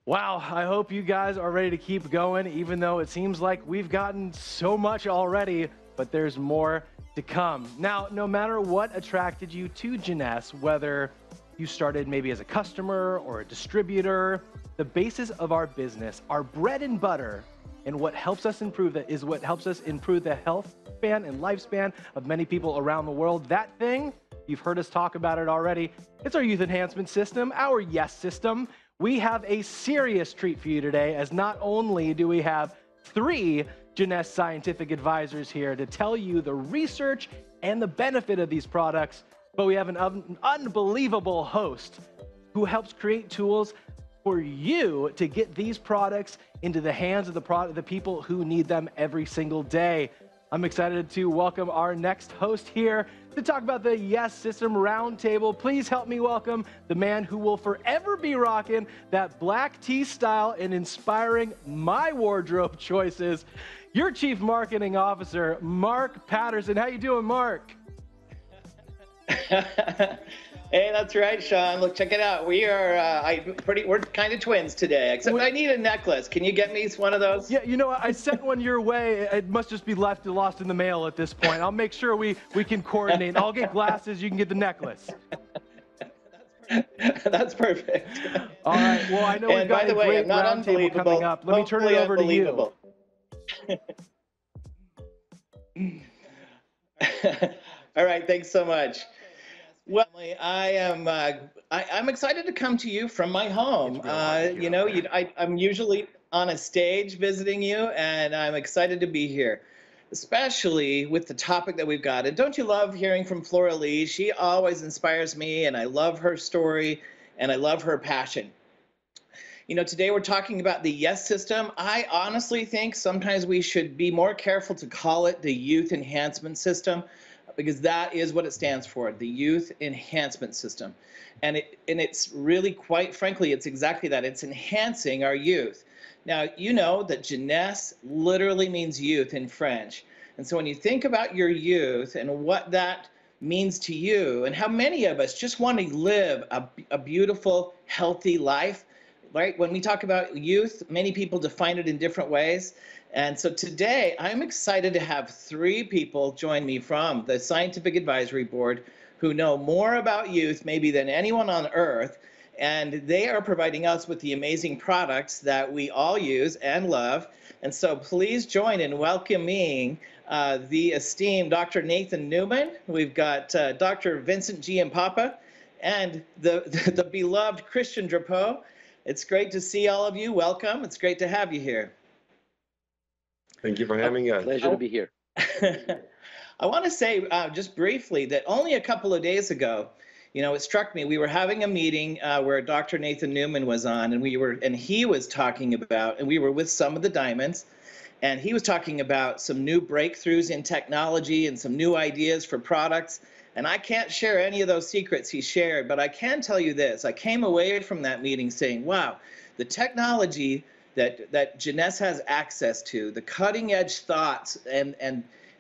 Wow, I hope you guys are ready to keep going, even though it seems like we've gotten so much already, but there's more to come. Now, no matter what attracted you to Y.E.S., whether you started maybe as a customer or a distributor, the basis of our business, our bread and butter, and what helps us improve that is what helps us improve the health span and lifespan of many people around the world. That thing, you've heard us talk about it already, it's our youth enhancement system, our Y.E.S. system. We have a serious treat for you today, as not only do we have 3 Y.E.S. scientific advisors here to tell you the research and the benefit of these products, but we have an unbelievable host who helps create tools for you to get these products into the hands of the people who need them every single day. I'm excited to welcome our next host here to talk about the Y.E.S. System Roundtable. Please help me welcome the man who will forever be rocking that black tee style and inspiring my wardrobe choices, your Chief Marketing Officer, Mark Patterson. How you doing, Mark? Hey, that's right, Sean. Look, check it out. We are, we're kind of twins today, except I need a necklace. Can you get me one of those? Yeah, you know what? I sent one your way. It must just be lost in the mail at this point. I'll make sure we can coordinate. I'll get glasses. You can get the necklace. That's perfect. All right. Well, I know we've got a great roundtable coming up. Let me turn it over to you. All right. Thanks so much. Well, I'm excited to come to you from my home. I'm usually on a stage visiting you, and I'm excited to be here, especially with the topic that we've got. And don't you love hearing from Flora Lee? She always inspires me, and I love her story, and I love her passion. You know, today we're talking about the Y.E.S. system. I honestly think sometimes we should be more careful to call it the Youth Enhancement System, because that is what it stands for, the Youth Enhancement System. And it's really, quite frankly, it's exactly that. It's enhancing our youth. Now, you know that Y.E.S. literally means youth in French. And so when you think about your youth and what that means to you, and how many of us just want to live a beautiful, healthy life, right? When we talk about youth, many people define it in different ways. And so today, I'm excited to have 3 people join me from the Scientific Advisory Board who know more about youth maybe than anyone on earth. And they are providing us with the amazing products that we all use and love. And so please join in welcoming the esteemed Dr. Nathan Newman. We've got Dr. Vincent Giampapa and the beloved Christian Drapeau. It's great to see all of you. Welcome. It's great to have you here. Thank you for having us. Pleasure to be here. I want to say just briefly that only a couple of days ago, you know, it struck me, we were having a meeting where Dr. Nathan Newman was on, and he was talking about, and we were with some of the diamonds, and he was talking about some new breakthroughs in technology and some new ideas for products. And I can't share any of those secrets he shared, but I can tell you this. I came away from that meeting saying, wow, the technology that Y.E.S. has access to, the cutting edge thoughts and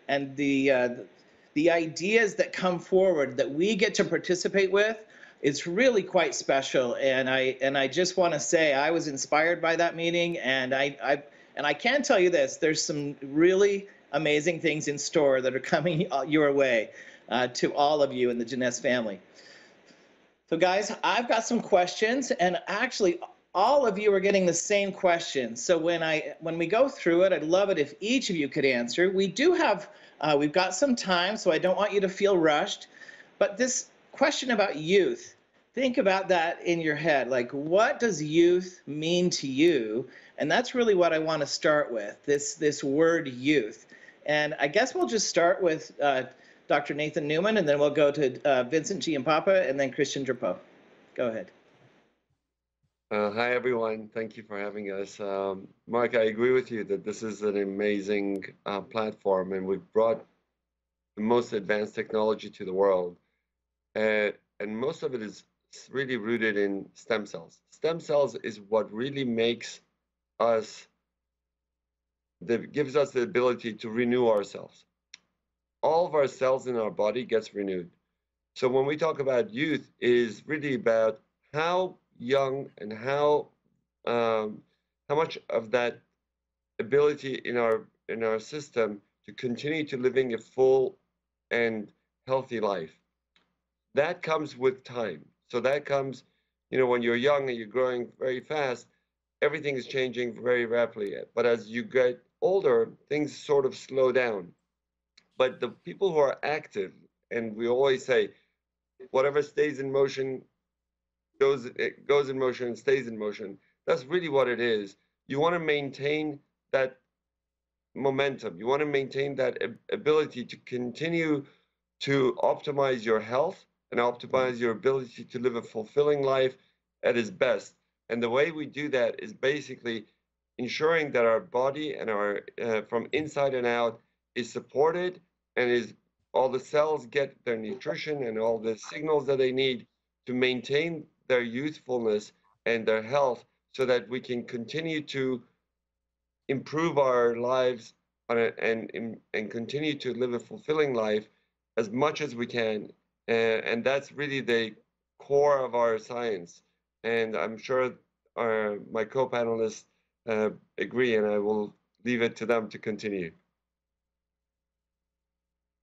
the ideas that come forward that we get to participate with, it's really quite special. And I just want to say I was inspired by that meeting, and I can tell you this, there's some really amazing things in store that are coming your way to all of you in the Y.E.S. family. So guys, I've got some questions, and actually all of you are getting the same questions. So when we go through it, I'd love it if each of you could answer. We do have, we've got some time, so I don't want you to feel rushed. But this question about youth, think about that in your head. Like, what does youth mean to you? And that's really what I want to start with, this word youth. And I guess we'll just start with Dr. Nathan Newman, and then we'll go to Vincent Giampapa, and then Christian Drapeau. Go ahead. Hi, everyone. Thank you for having us. Mark, I agree with you that this is an amazing platform, and we've brought the most advanced technology to the world. And most of it is really rooted in stem cells. Stem cells is what really makes us, that gives us the ability to renew ourselves. All of our cells in our body gets renewed. So when we talk about youth, is really about how young and how how much of that ability in our system to continue to living a full and healthy life. That comes with time. So that comes, when you're young and you're growing very fast, everything is changing very rapidly. But as you get older, things sort of slow down. But the people who are active, and we always say, whatever stays in motion it goes in motion and stays in motion. That's really what it is. You want to maintain that momentum. You want to maintain that ability to continue to optimize your health and optimize your ability to live a fulfilling life at its best. And the way we do that is basically ensuring that our body and our from inside and out is supported and is all the cells get their nutrition and all the signals that they need to maintain their youthfulness and their health so that we can continue to improve our lives and continue to live a fulfilling life as much as we can. And that's really the core of our science. And I'm sure my co-panelists agree, and I will leave it to them to continue.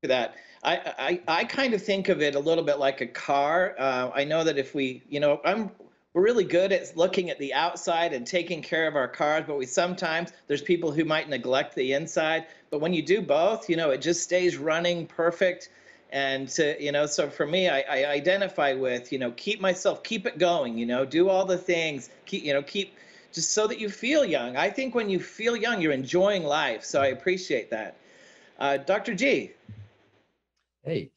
That I kind of think of it a little bit like a car. I know that if we, we're really good at looking at the outside and taking care of our cars, but sometimes there's people who might neglect the inside. But when you do both, it just stays running perfect. And so for me, I identify with, keep it going, do all the things, keep just so that you feel young. I think when you feel young, you're enjoying life. So I appreciate that. Dr. G. Hey,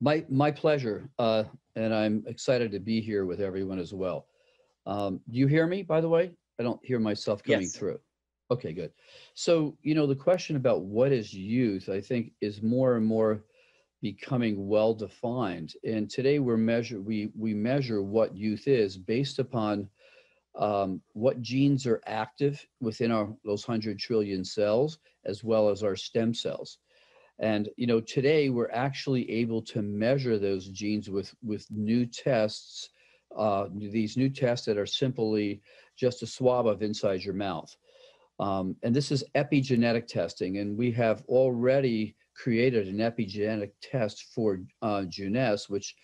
my pleasure, and I'm excited to be here with everyone as well. Do you hear me, by the way? I don't hear myself coming through. Okay, good. So, the question about what is youth, I think, is more and more becoming well defined. And today we measure what youth is based upon what genes are active within those 100 trillion cells, as well as our stem cells. And today we're actually able to measure those genes with new tests, these new tests that are simply just a swab of inside your mouth. And this is epigenetic testing, and we have already created an epigenetic test for Y.E.S., which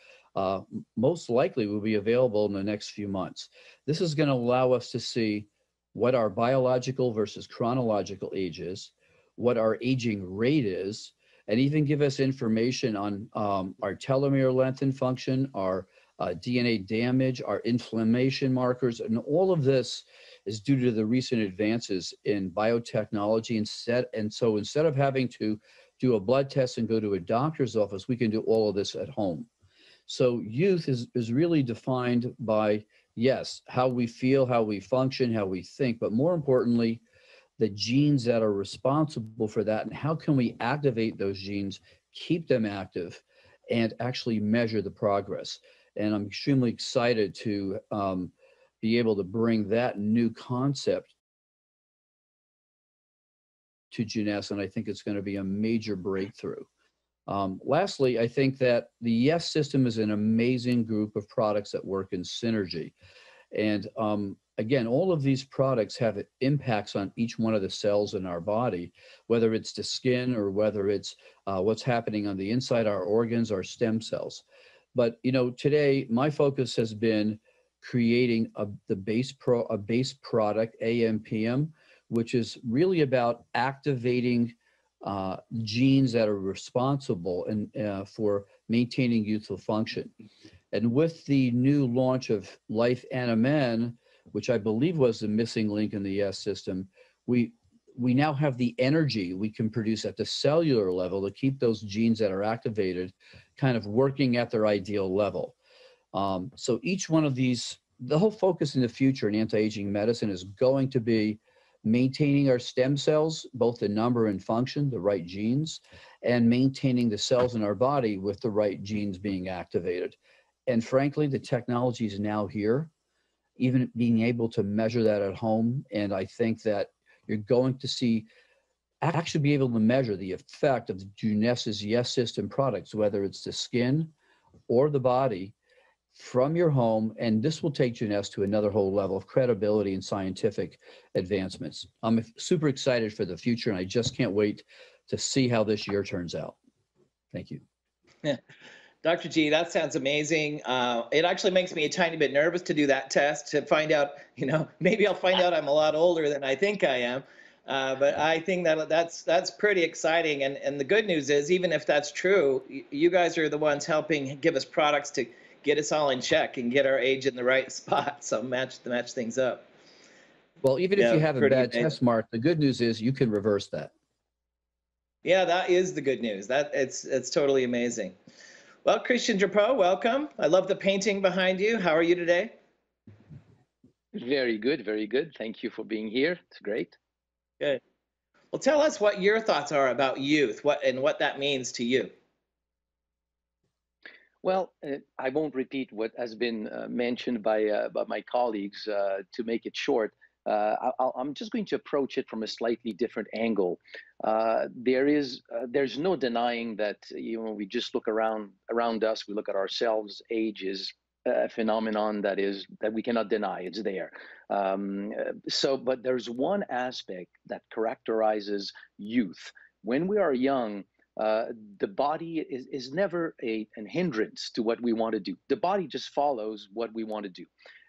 most likely will be available in the next few months. This is going to allow us to see what our biological versus chronological age is, what our aging rate is, and even give us information on our telomere length and function, our DNA damage, our inflammation markers, and all of this is due to the recent advances in biotechnology. And so instead of having to do a blood test and go to a doctor's office, we can do all of this at home. So youth is really defined by, yes, how we feel, how we function, how we think, but more importantly, the genes that are responsible for that, and how can we activate those genes, keep them active, and actually measure the progress. And I'm extremely excited to be able to bring that new concept to Y.E.S., and I think it's going to be a major breakthrough. Lastly, I think that the Y.E.S. system is an amazing group of products that work in synergy. And again, all of these products have impacts on each one of the cells in our body, whether it's the skin or whether it's what's happening on the inside, our organs, our stem cells. But today my focus has been creating a base product, AMPM, which is really about activating genes that are responsible for maintaining youthful function. And with the new launch of Life NMN, which I believe was the missing link in the Y.E.S. system, we now have the energy we can produce at the cellular level to keep those genes that are activated kind of working at their ideal level. So each one of these, the whole focus in the future in anti-aging medicine is going to be maintaining our stem cells, both the number and function, the right genes, and maintaining the cells in our body with the right genes being activated. And frankly, the technology is now here, even being able to measure that at home. And I think that you're going to actually be able to measure the effect of Y.E.S.'s Y.E.S. system products, whether it's the skin or the body, from your home, and this will take Jeunesse to another whole level of credibility and scientific advancements. I'm super excited for the future, and I just can't wait to see how this year turns out. Thank you. Yeah. Dr. G, that sounds amazing. It actually makes me a tiny bit nervous to do that test to find out, maybe I'll find out I'm a lot older than I think I am. But I think that's pretty exciting. And the good news is, even if that's true, you guys are the ones helping give us products to get us all in check and get our age in the right spot. So match things up. Well, even if you have a bad amazing test mark, the good news is you can reverse that. Yeah, that is the good news. It's totally amazing. Well, Christian Drapeau, welcome. I love the painting behind you. How are you today? Very good, very good. Thank you for being here. It's great. Good. Well, tell us what your thoughts are about youth, what that means to you. Well, I won't repeat what has been mentioned by my colleagues. To make it short, I'm just going to approach it from a slightly different angle. There's no denying that we just look around us, we look at ourselves. Age is a phenomenon that we cannot deny. It's there. But there's one aspect that characterizes youth. When we are young, the body is never an hindrance to what we want to do. The body just follows what we want to do.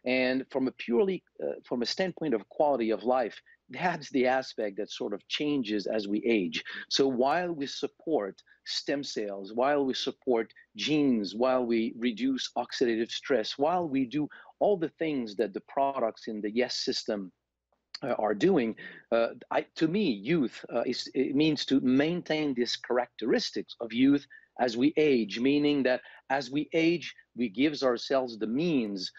And from a standpoint of quality of life, that's the aspect that sort of changes as we age. So while we support stem cells, while we support genes, while we reduce oxidative stress, while we do all the things that the products in the Y.E.S. system are doing, to me, youth it means to maintain these characteristics of youth as we age, meaning that as we age, we give ourselves the means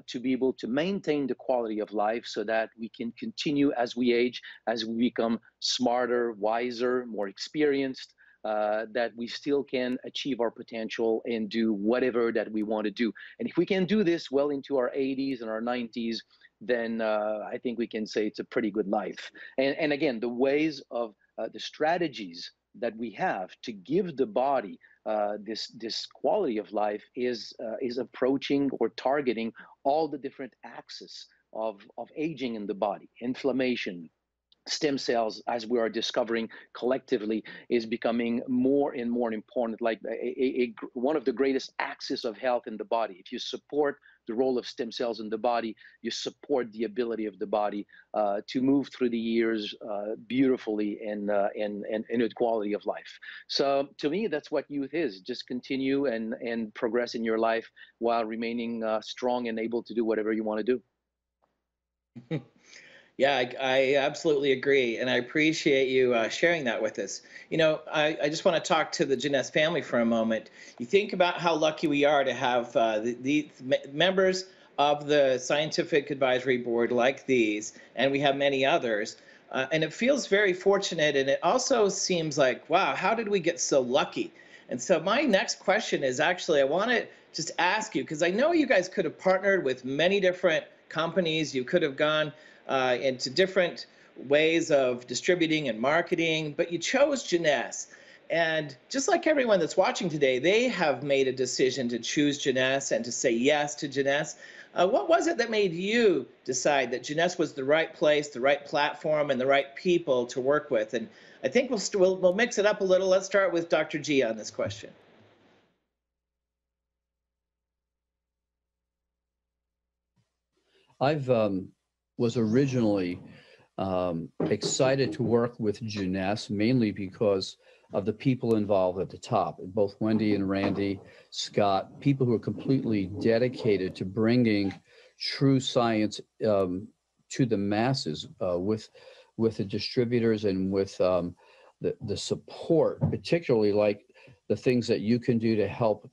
to be able to maintain the quality of life so that we can continue as we age, as we become smarter, wiser, more experienced, that we still can achieve our potential and do whatever that we want to do. And if we can do this well into our 80s and our 90s, then I think we can say it's a pretty good life. And again, the ways of the strategies that we have to give the body this quality of life is approaching or targeting all the different axes of aging in the body. Inflammation, stem cells, as we are discovering collectively, is becoming more and more important, like one of the greatest axes of health in the body. If you support the role of stem cells in the body, you support the ability of the body to move through the years beautifully and with quality of life. So to me, that's what youth is. Just continue and progress in your life while remaining strong and able to do whatever you want to do. Yeah, I absolutely agree, and I appreciate you sharing that with us. I just want to talk to the Jeunesse family for a moment. You think about how lucky we are to have the members of the Scientific Advisory Board like these, and we have many others. And it feels very fortunate, and it also seems like, wow, how did we get so lucky? And so my next question is actually, I want to just ask you, because I know you guys could have partnered with many different companies. You could have gone into different ways of distributing and marketing, but you chose Jeunesse. And just like everyone that's watching today, they have made a decision to choose Jeunesse and to say yes to Jeunesse. What was it that made you decide that Jeunesse was the right place, the right platform, and the right people to work with? And I think we'll mix it up a little. Let's start with Dr. G on this question. I've was originally excited to work with Jeunesse, mainly because of the people involved at the top, both Wendy and Randy, Scott, people who are completely dedicated to bringing true science to the masses with the distributors and with the support, particularly like the things that you can do to help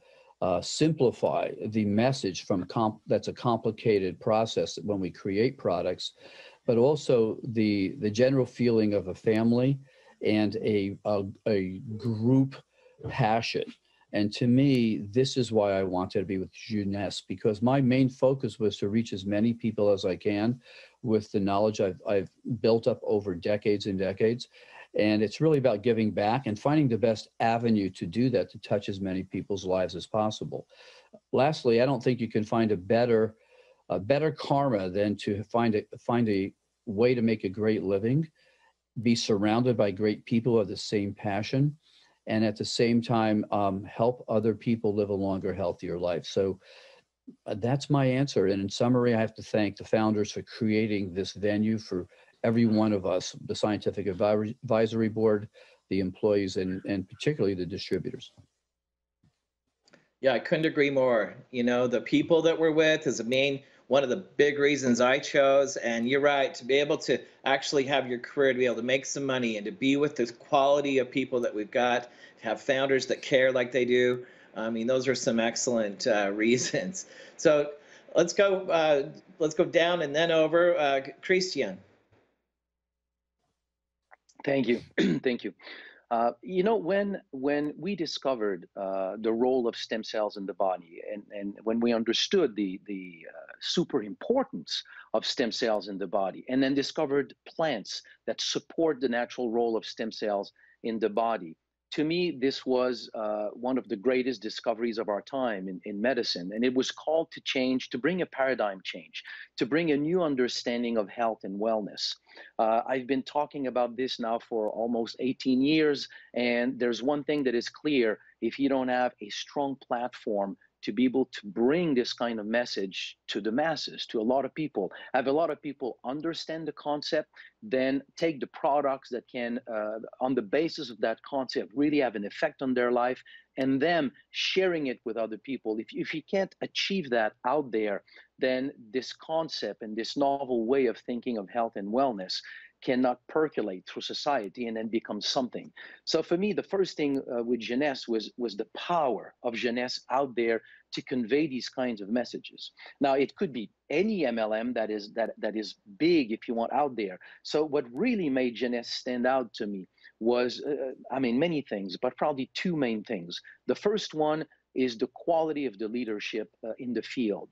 simplify the message from that's a complicated process when we create products, but also the general feeling of a family and a group passion. And to me, this is why I wanted to be with Jeunesse, because my main focus was to reach as many people as I can with the knowledge I've built up over decades and decades. And it's really about giving back and finding the best avenue to do that, to touch as many people's lives as possible. lastly, I don't think you can find a better karma than to find a way to make a great living, be surrounded by great people who have the same passion, and at the same time help other people live a longer, healthier life. So that's my answer. And in summary, I have to thank the founders for creating this venue for every one of us, the Scientific Advisory Board, the employees, and particularly the distributors. Yeah, I couldn't agree more. You know, the people that we're with is one of the big reasons I chose. And you're right, to be able to actually have your career, to be able to make some money and to be with this quality of people that we've got, to have founders that care like they do. I mean, those are some excellent reasons. So let's go down and then over. Christian. Thank you. Thank you. You know, when we discovered the role of stem cells in the body, and when we understood the super importance of stem cells in the body, and then discovered plants that support the natural role of stem cells in the body, to me, this was one of the greatest discoveries of our time in medicine. And it was called to change, to bring a paradigm change, to bring a new understanding of health and wellness. I've been talking about this now for almost 18 years. And there's one thing that is clear: if you don't have a strong platform to be able to bring this kind of message to the masses, to a lot of people, have a lot of people understand the concept, then take the products that can, on the basis of that concept, really have an effect on their life, and them sharing it with other people. If you can't achieve that out there, then this concept and this novel way of thinking of health and wellness cannot percolate through society and then become something. So for me, the first thing with Y.E.S. was the power of Y.E.S. out there to convey these kinds of messages. Now, it could be any MLM that is big, if you want, out there. So what really made Y.E.S. stand out to me was, many things, but probably two main things. The first one is the quality of the leadership in the field.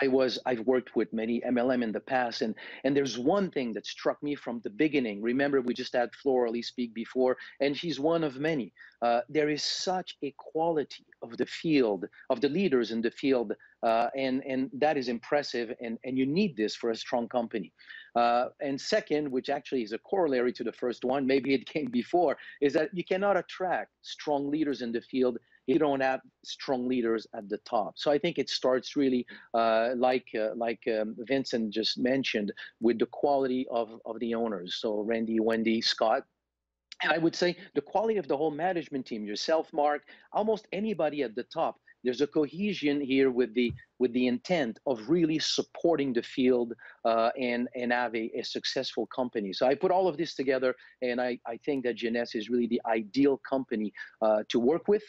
I've worked with many MLM in the past, and there's one thing that struck me from the beginning. Remember, we just had Floralie speak before, and she's one of many. There is such a quality of the field, of the leaders in the field, and that is impressive, and you need this for a strong company. And second, which actually is a corollary to the first one, maybe it came before, is that you cannot attract strong leaders in the field if you don't have strong leaders at the top. So I think it starts really, like Vincent just mentioned, with the quality of the owners. So Randy, Wendy, Scott. And I would say the quality of the whole management team, yourself, Mark, almost anybody at the top. There's a cohesion here with the intent of really supporting the field and have a successful company. So I put all of this together, and I think that Y.E.S. is really the ideal company to work with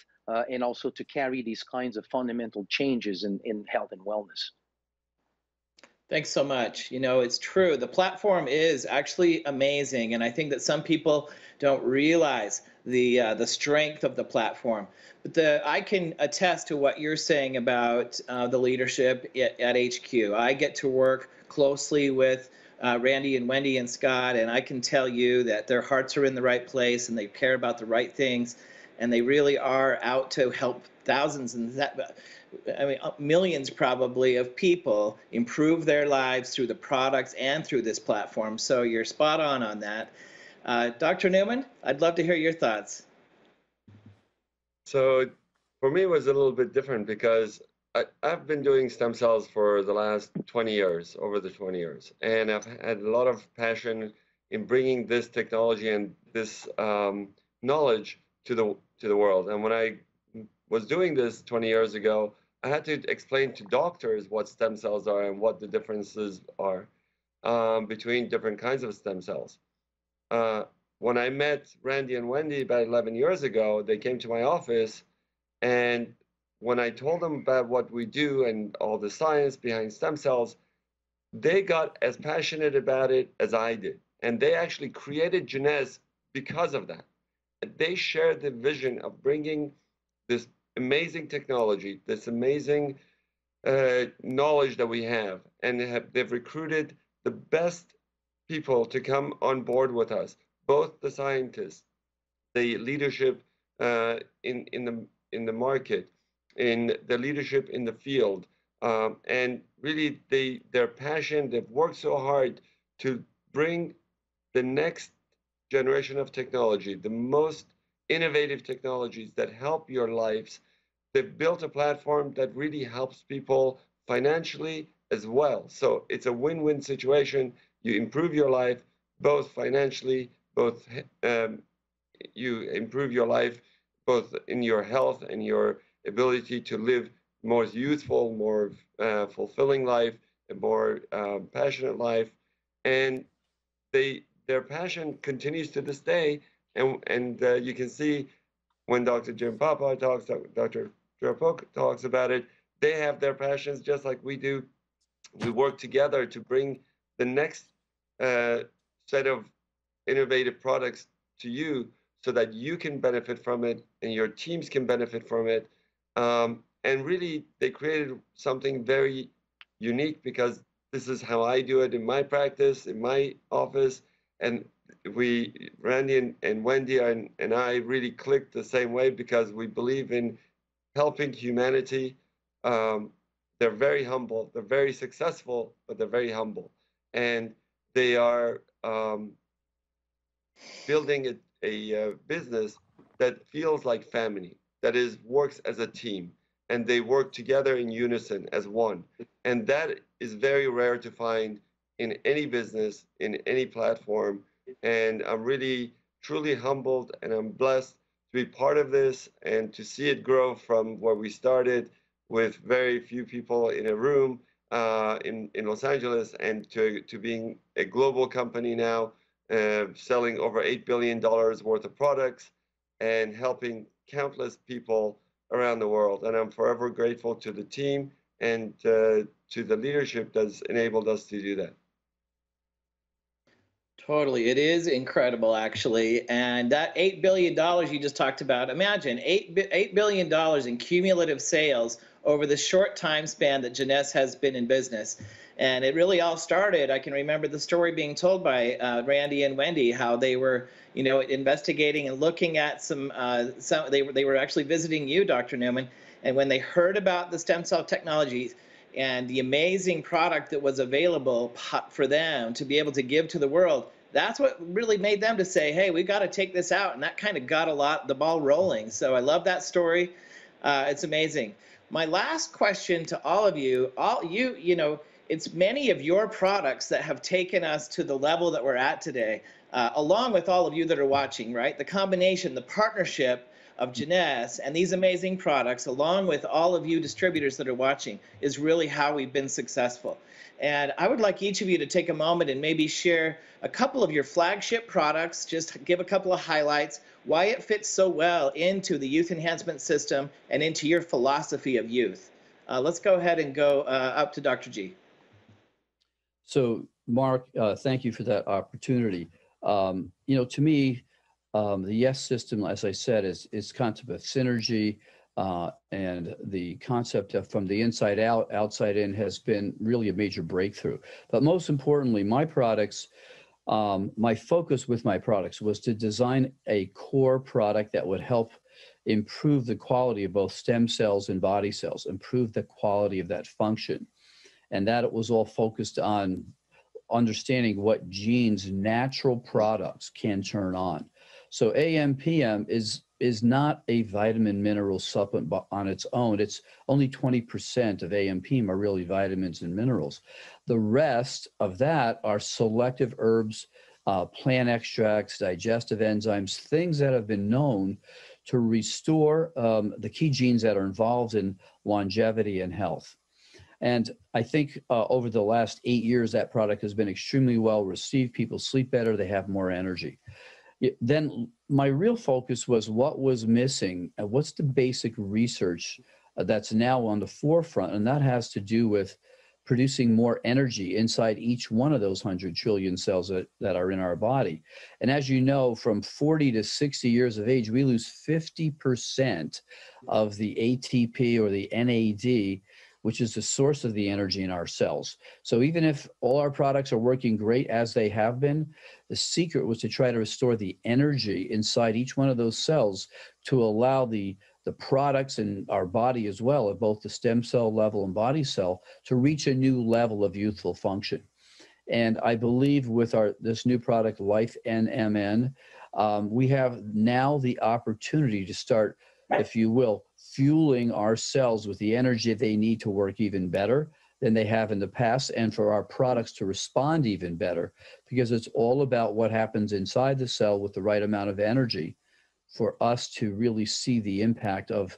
and also to carry these kinds of fundamental changes in health and wellness. Thanks so much. You know, it's true. The platform is actually amazing, and I think that some people don't realize the strength of the platform. But I can attest to what you're saying about the leadership at HQ. I get to work closely with Randy and Wendy and Scott, and I can tell you that their hearts are in the right place, and they care about the right things, and they really are out to help thousands and millions probably of people improve their lives through the products and through this platform. So you're spot on that. Dr. Newman, I'd love to hear your thoughts. So for me, it was a little bit different because I've been doing stem cells for the last 20 years, over the 20 years, and I've had a lot of passion in bringing this technology and this knowledge to the world. And when I was doing this 20 years ago, I had to explain to doctors what stem cells are and what the differences are between different kinds of stem cells. When I met Randy and Wendy about 11 years ago, they came to my office, and when I told them about what we do and all the science behind stem cells, they got as passionate about it as I did. And they actually created Y.E.S. because of that. They shared the vision of bringing this amazing technology, this amazing knowledge that we have, and they've recruited the best people to come on board with us, both the scientists, the leadership in the market, in the leadership in the field. And really, their passion, they've worked so hard to bring the next generation of technology, the most innovative technologies that help your lives. They've built a platform that really helps people financially as well. So it's a win-win situation. You improve your life both financially, both you improve your life both in your health and your ability to live more youthful, more fulfilling life, a more passionate life. And their passion continues to this day. And you can see when Dr. Jim Papa talks, Dr. Joe Polk talks about it, they have their passions just like we do. We work together to bring the next set of innovative products to you so that you can benefit from it and your teams can benefit from it. And really, they created something very unique because this is how I do it in my practice, in my office. And Randy and Wendy and I really clicked the same way because we believe in helping humanity. They're very humble, they're very successful, but they're very humble. And they are building a business that feels like family, that is works as a team, and they work together in unison as one. And that is very rare to find in any business, in any platform. And I'm really, truly humbled and I'm blessed to be part of this and to see it grow from where we started with very few people in a room in Los Angeles and to being a global company now, selling over $8 billion worth of products and helping countless people around the world. And I'm forever grateful to the team and to the leadership that's enabled us to do that. Totally. It is incredible, actually. And that $8 billion you just talked about, imagine $8 billion in cumulative sales over the short time span that Y.E.S. has been in business. And it really all started, I can remember the story being told by Randy and Wendy, how they were, investigating and looking at they were actually visiting you, Dr. Newman. And when they heard about the stem cell technologies and the amazing product that was available for them to be able to give to the world, that's what really made them to say, hey, we've got to take this out. And that kind of got the ball rolling. So I love that story. It's amazing. My last question to all of you, it's many of your products that have taken us to the level that we're at today, along with all of you that are watching, right? The combination, the partnership of Y.E.S. and these amazing products, along with all of you distributors that are watching, is really how we've been successful. And I would like each of you to take a moment and maybe share a couple of your flagship products, just give a couple of highlights, why it fits so well into the youth enhancement system and into your philosophy of youth. Let's go ahead and go up to Dr. G. So, Mark, thank you for that opportunity. To me, the Y.E.S. system, as I said, is concept of synergy, and the concept of from the inside out, outside in has been really a major breakthrough. But most importantly, my products, my focus with my products was to design a core product that would help improve the quality of both stem cells and body cells, improve the quality of that function. And that it was all focused on understanding what genes natural products can turn on. So AMPM is not a vitamin mineral supplement on its own. It's only 20% of AMPM are really vitamins and minerals. The rest of that are selective herbs, plant extracts, digestive enzymes, things that have been known to restore the key genes that are involved in longevity and health. And I think over the last 8 years, that product has been extremely well received. People sleep better, they have more energy. Then my real focus was what was missing, and what's the basic research that's now on the forefront, and that has to do with producing more energy inside each one of those 100 trillion cells that are in our body. And as you know, from 40 to 60 years of age, we lose 50% of the ATP or the NAD, which is the source of the energy in our cells. So even if all our products are working great as they have been, the secret was to try to restore the energy inside each one of those cells to allow the the products in our body as well, at both the stem cell level and body cell, to reach a new level of youthful function. And I believe with this new product, Life NMN, we have now the opportunity to start, if you will, fueling our cells with the energy they need to work even better than they have in the past, and for our products to respond even better, because it's all about what happens inside the cell with the right amount of energy for us to really see the impact of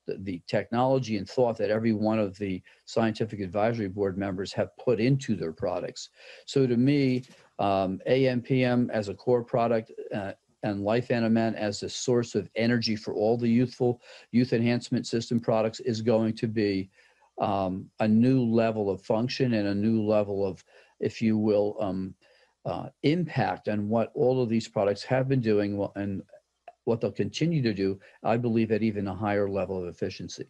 the technology and thought that every one of the scientific advisory board members have put into their products. So to me, AMPM as a core product and Life NMN as a source of energy for all the youth enhancement system products is going to be a new level of function and a new level of, if you will, impact on what all of these products have been doing and what they'll continue to do, I believe, at even a higher level of efficiency.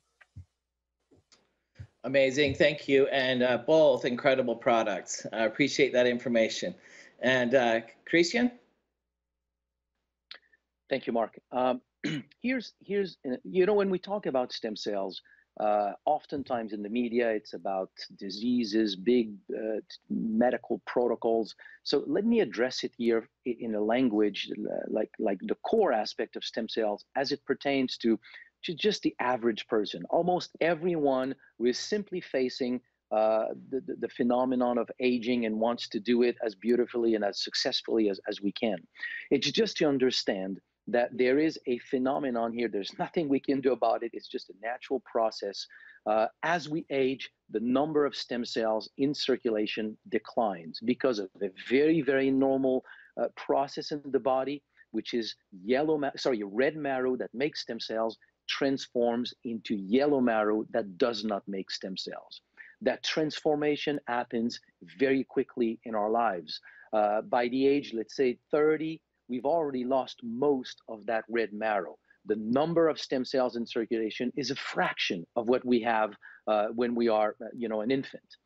Amazing, thank you, and both incredible products. I appreciate that information. And Christian? Thank you, Mark. Here's when we talk about stem cells, oftentimes in the media, it's about diseases, big medical protocols. So let me address it here in a language like the core aspect of stem cells as it pertains to just the average person. Almost everyone who is simply facing the phenomenon of aging and wants to do it as beautifully and as successfully as we can. It's just to understand that there is a phenomenon here. There's nothing we can do about it. It's just a natural process. As we age, the number of stem cells in circulation declines because of a very, very normal process in the body, which is red marrow that makes stem cells transforms into yellow marrow that does not make stem cells. That transformation happens very quickly in our lives. By the age, let's say 30, we've already lost most of that red marrow. The number of stem cells in circulation is a fraction of what we have when we are, an infant.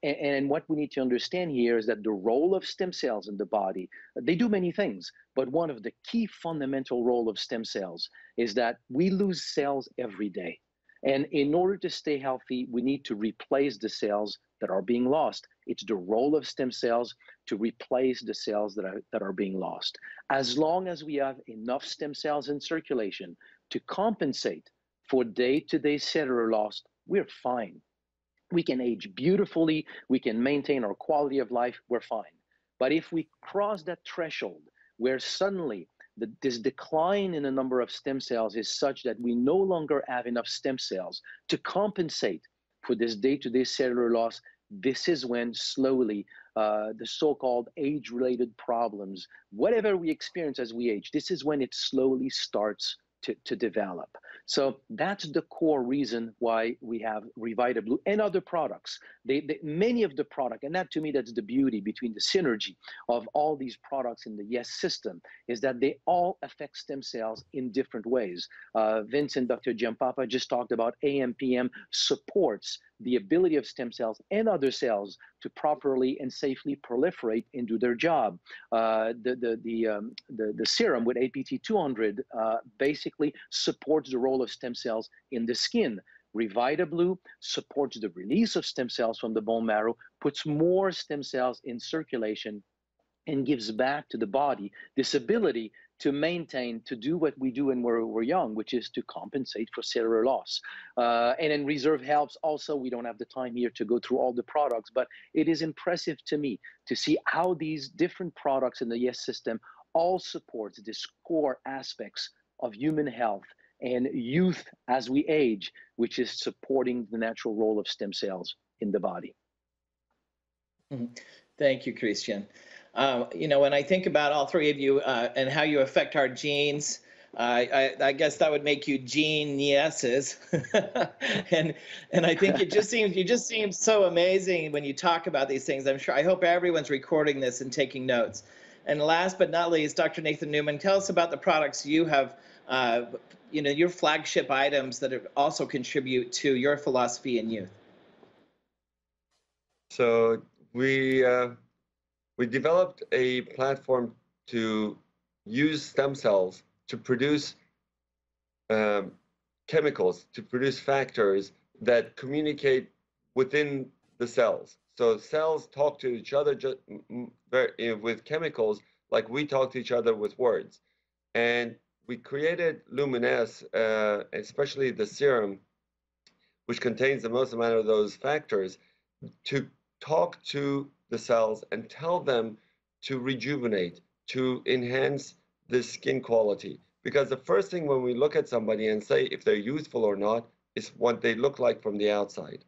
And what we need to understand here is that the role of stem cells in the body, they do many things, but one of the key fundamental role of stem cells is that we lose cells every day. And in order to stay healthy, we need to replace the cells that are being lost. It's the role of stem cells to replace the cells that are being lost. As long as we have enough stem cells in circulation to compensate for day-to-day cellular loss, we're fine. We can age beautifully, we can maintain our quality of life, we're fine. But if we cross that threshold where suddenly this decline in the number of stem cells is such that we no longer have enough stem cells to compensate for this day-to-day cellular loss, this is when slowly the so-called age-related problems, whatever we experience as we age, this is when it slowly starts to develop. So that's the core reason why we have RevitalBlue and other products. Many of the product, and that to me, that's the beauty between the synergy of all these products in the Y.E.S. system, is that they all affect stem cells in different ways. Vince and Dr. Giampapa just talked about AMPM supports the ability of stem cells and other cells to properly and safely proliferate and do their job. The serum with APT200 basically supports the role of stem cells in the skin. RevitalBlue supports the release of stem cells from the bone marrow, puts more stem cells in circulation, and gives back to the body this ability to maintain, to do what we do when we're young, which is to compensate for cellular loss. And then Reserve helps also. We don't have the time here to go through all the products, but it is impressive to me to see how these different products in the Y.E.S. system all support this core aspects of human health and youth as we age, which is supporting the natural role of stem cells in the body. Thank you, Christian. When I think about all three of you and how you affect our genes, I guess that would make you geniuses. and I think you just seem so amazing when you talk about these things. I hope everyone's recording this and taking notes. And last but not least, Dr. Nathan Newman, tell us about the products you have, your flagship items that also contribute to your philosophy in youth. So we developed a platform to use stem cells to produce chemicals to produce factors that communicate within the cells. So cells talk to each other with chemicals like we talk to each other with words. And we created Lumines, especially the serum, which contains the most amount of those factors, to talk to the cells and tell them to rejuvenate, to enhance the skin quality. Because the first thing when we look at somebody and say if they're youthful or not is what they look like from the outside.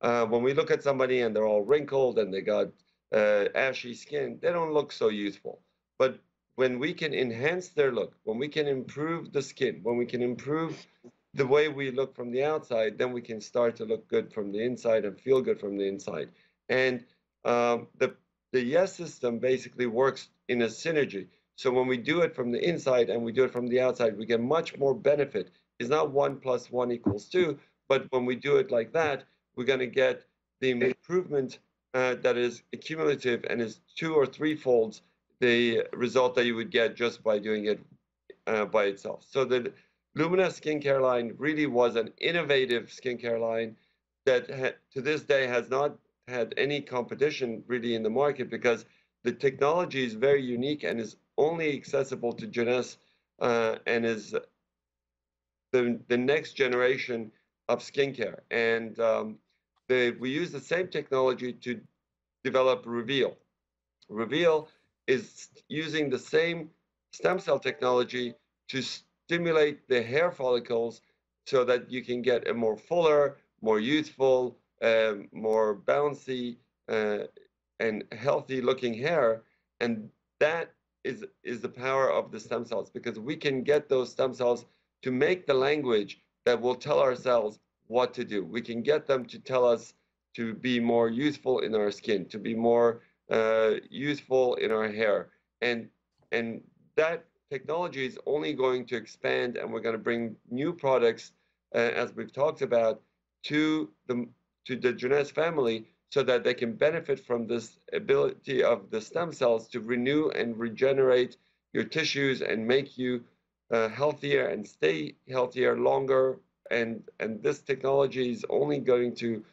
When we look at somebody and they're all wrinkled and they got ashy skin, they don't look so youthful. But when we can enhance their look, when we can improve the skin, when we can improve the way we look from the outside, then we can start to look good from the inside and feel good from the inside. And the Y.E.S. system basically works in a synergy. So when we do it from the inside and we do it from the outside, we get much more benefit. It's not 1 + 1 = 2, but when we do it like that, we're going to get the improvement that is accumulative and is 2 or 3 folds the result that you would get just by doing it by itself. So the Lumina skincare line really was an innovative skincare line that to this day has not had any competition really in the market because the technology is very unique and is only accessible to Jeunesse and is the next generation of skincare. And we use the same technology to develop Reveal. Reveal is using the same stem cell technology to stimulate the hair follicles so that you can get a more fuller, more youthful, more bouncy, and healthy looking hair. And that is the power of the stem cells because we can get those stem cells to make the language that will tell our cells what to do. We can get them to tell us to be more youthful in our skin, to be more youthful in our hair. And that technology is only going to expand, and we're going to bring new products, as we've talked about, to the Jeunesse family so that they can benefit from this ability of the stem cells to renew and regenerate your tissues and make you healthier and stay healthier longer. And this technology is only going to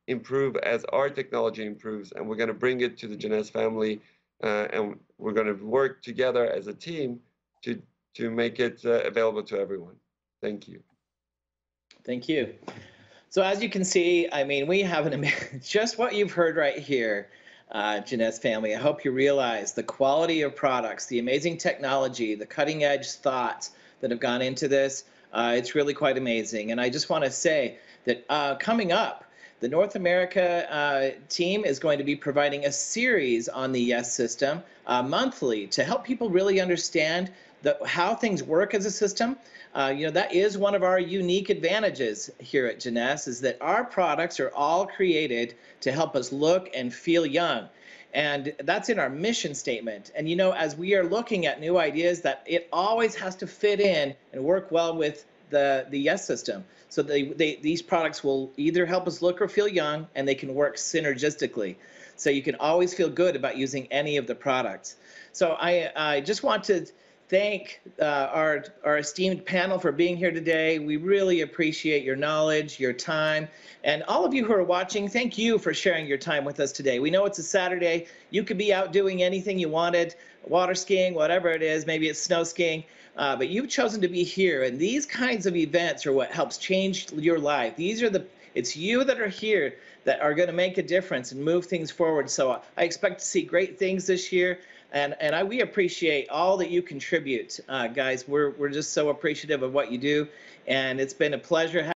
improve as our technology improves, and we're going to bring it to the Jeunesse family, and we're going to work together as a team to make it available to everyone. Thank you. Thank you. So as you can see, I mean, we have just what you've heard right here, Jeunesse family. I hope you realize the quality of products, the amazing technology, the cutting edge thoughts that have gone into this. It's really quite amazing. And I just want to say that coming up, the North America team is going to be providing a series on the Y.E.S. system monthly to help people really understand how things work as a system. You know, that is one of our unique advantages here at Jeunesse, is that our products are all created to help us look and feel young. And that's in our mission statement. And you know, as we are looking at new ideas, that it always has to fit in and work well with the Y.E.S. system. So these products will either help us look or feel young, and they can work synergistically. So you can always feel good about using any of the products. So I just want to thank our esteemed panel for being here today. We really appreciate your knowledge, your time, and all of you who are watching, thank you for sharing your time with us today. We know it's a Saturday. You could be out doing anything you wanted, water skiing, whatever it is, maybe it's snow skiing, but you've chosen to be here, and these kinds of events are what helps change your life. It's you that are here that are going to make a difference and move things forward. So I expect to see great things this year. And we appreciate all that you contribute, guys. We're just so appreciative of what you do, and it's been a pleasure